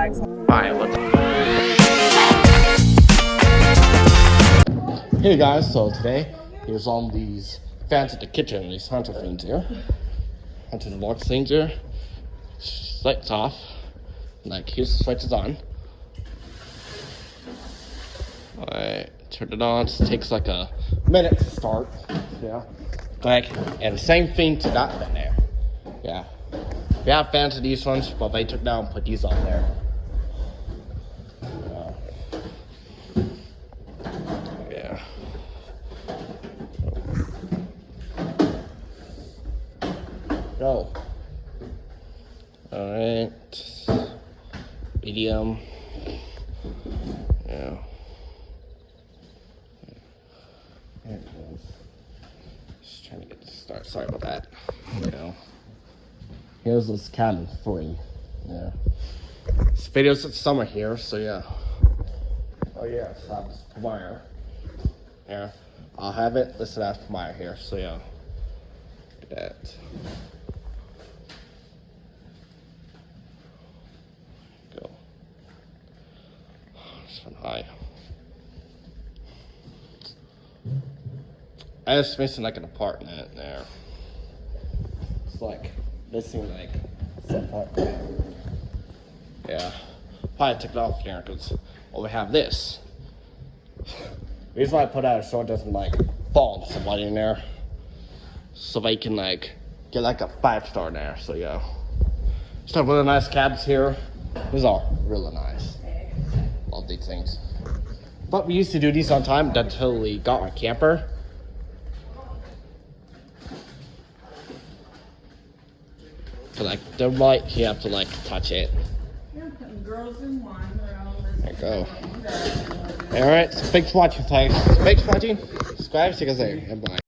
flags. Alright, hey guys, so today, here's all these fans at the kitchen, these hunter things here. Hunter box things here. Lights off. Like, here's the switch is on. Alright, turn it on. It takes like a minute to start. Yeah. Like, and same thing to that one there. Yeah. We have fans of these ones, but they took down and put these on there. Yeah. Go. Alright. Medium. Yeah. There it goes. Just trying to get this start. Sorry about that. You know. Here's this cabin for you. Yeah. This video's in summer here, so yeah. Oh yeah, so I have this wire. Yeah. I'll have it listed as wire here, so yeah. Look at that. Go. This one high. I was missing like an apartment there. It's like missing like some part. Yeah. Probably took it off here because well, we have this. The reason why I put out so it doesn't like fall on somebody in there. So they can like get like a 5-star in there. So yeah. Just have really nice cabs here. These are really nice. Love these things. But we used to do these on time until we got our camper. So like the light, you have to like touch it. You're putting girls in one. There you go. Alright, so thanks for watching, guys. Thanks for watching. Subscribe, see you guys later, and bye.